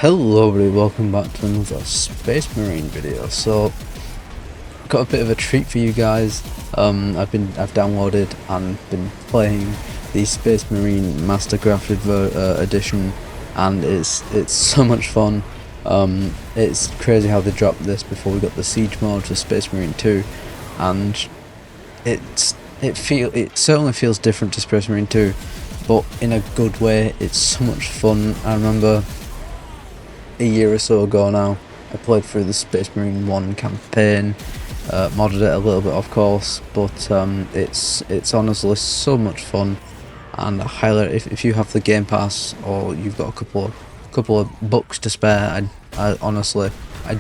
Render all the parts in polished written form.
Hello everybody, welcome back to another Space Marine video. So, got a bit of a treat for you guys. I've downloaded and been playing the Space Marine Master Crafted edition, and it's so much fun. It's crazy how they dropped this before we got the Siege mode for Space Marine 2, and it certainly feels different to Space Marine 2, but in a good way. It's so much fun. I remember a year or so ago now, I played through the Space Marine 1 campaign, modded it a little bit of course, but it's honestly so much fun, and I highly, if you have the Game Pass or you've got a couple of bucks to spare, I honestly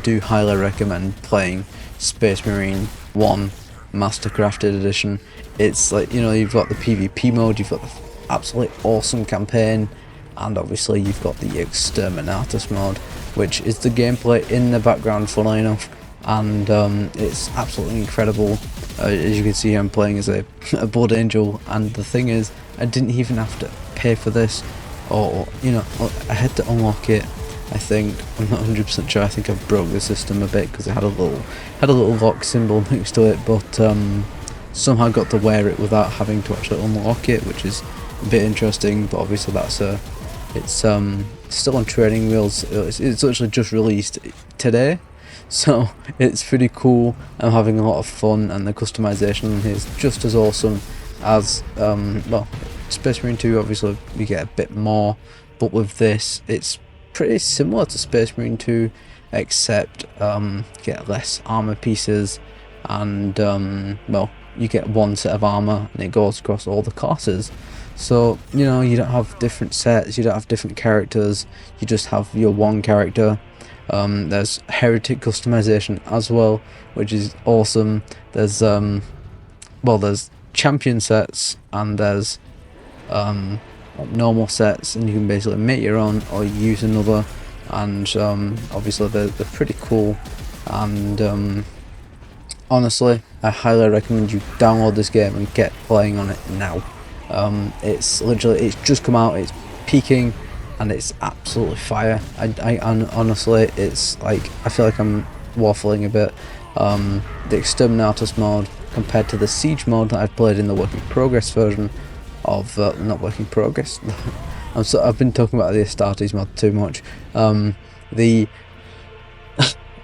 do highly recommend playing Space Marine 1 Master Crafted Edition. It's like, you know, you've got the PvP mode, you've got the absolutely awesome campaign, and obviously you've got the Exterminatus mode, which is the gameplay in the background, funnily enough, and it's absolutely incredible. As you can see, I'm playing as a Blood Angel, and the thing is, I didn't even have to pay for this, or you know, I had to unlock it. I think, I'm not 100% sure, I think I broke the system a bit because it had a little lock symbol next to it, but somehow got to wear it without having to actually unlock it, which is a bit interesting. But obviously it's still on training wheels. It's literally just released today, so it's pretty cool. I'm having a lot of fun, and the customization is just as awesome as well, Space Marine 2. Obviously we get a bit more, but with this it's pretty similar to Space Marine 2, except get less armor pieces, and well, you get one set of armor and it goes across all the classes. So, you know, you don't have different sets, you don't have different characters, you just have your one character. There's heretic customization as well, which is awesome. There's well, there's champion sets, and there's normal sets, and you can basically make your own or use another, and obviously they're pretty cool. And honestly, I highly recommend you download this game and get playing on it now. It's just come out, it's peaking, and it's absolutely fire. I honestly, it's like, I feel like I'm waffling a bit. The Exterminatus mode compared to the Siege mode that I've played in the work in progress version of not work in progress. I've been talking about the Astartes mod too much. The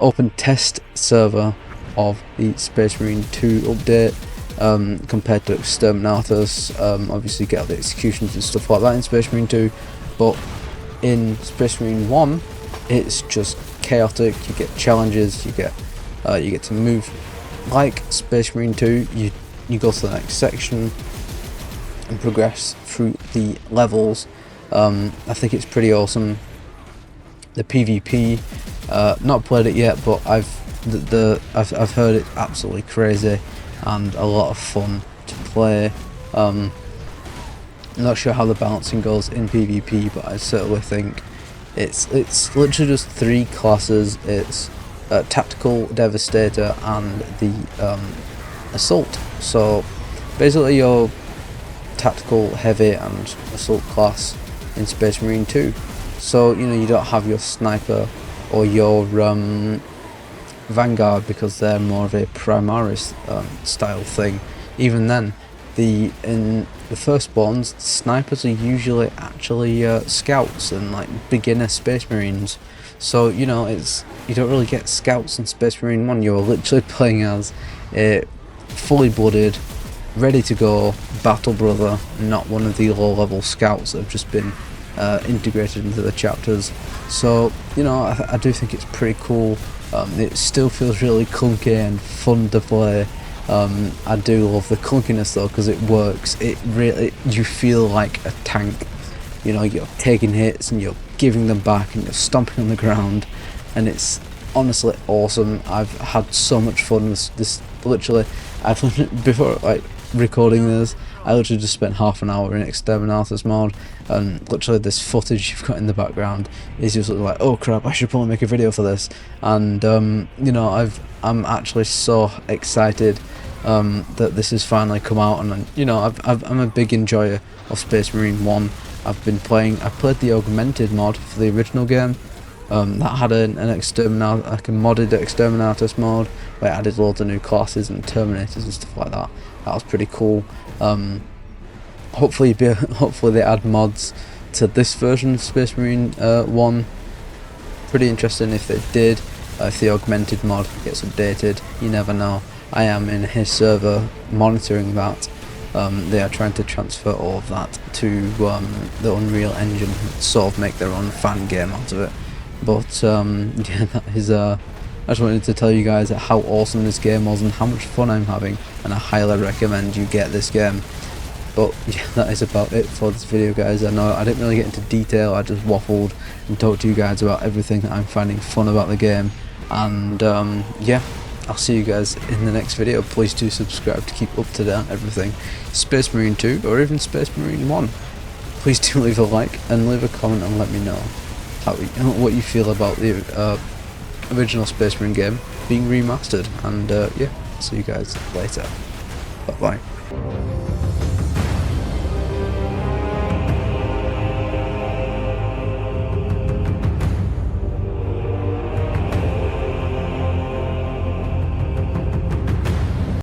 open test server of the Space Marine 2 update, compared to Exterminatus. Obviously you get all the executions and stuff like that in Space Marine 2, but in Space Marine 1 it's just chaotic. You get challenges, you get to move like Space Marine 2. You go to the next section and progress through the levels. I think it's pretty awesome. The PvP, not played it yet, but I've heard it's absolutely crazy and a lot of fun to play. Not sure how the balancing goes in PvP, but I certainly think it's literally just 3 classes. It's Tactical, Devastator, and the Assault. So basically your Tactical, Heavy, and Assault class in Space Marine 2. So, you know, you don't have your Sniper or your Vanguard, because they're more of a Primaris style thing. Even then, in the first ones, snipers are usually actually scouts and like beginner Space Marines. So, you know, you don't really get scouts in Space Marine 1. You're literally playing as a fully blooded, ready to go battle brother, not one of the low level scouts that have just been integrated into the chapters. So, you know, I do think it's pretty cool. It still feels really clunky and fun to play. I do love the clunkiness though, because it works. You feel like a tank. You know, you're taking hits and you're giving them back and you're stomping on the ground, and it's honestly awesome. I've had so much fun with this. Literally, before like recording this, I literally just spent half an hour in Exterminatus mode, and literally this footage you've got in the background is just like, oh crap, I should probably make a video for this. And you know, I'm actually so excited that this has finally come out, and you know, I'm a big enjoyer of Space Marine 1. I played the augmented mod for the original game, that had an exterminator, like a modded exterminatus mode, where it added loads of new classes and terminators and stuff like that. That was pretty cool. Hopefully they add mods to this version of Space Marine 1. Pretty interesting if they did. If the augmented mod gets updated, you never know. I am in his server monitoring that. They are trying to transfer all of that to the Unreal Engine, sort of make their own fan game out of it. But yeah, that is I just wanted to tell you guys how awesome this game was and how much fun I'm having, and I highly recommend you get this game. But yeah, that is about it for this video, guys. I know I didn't really get into detail, I just waffled and talked to you guys about everything that I'm finding fun about the game. And yeah, I'll see you guys in the next video. Please do subscribe to keep up to date on everything Space Marine 2 or even Space Marine 1. Please do leave a like and leave a comment and let me know what you feel about the original Space Marine game being remastered. And yeah, see you guys later. Bye bye.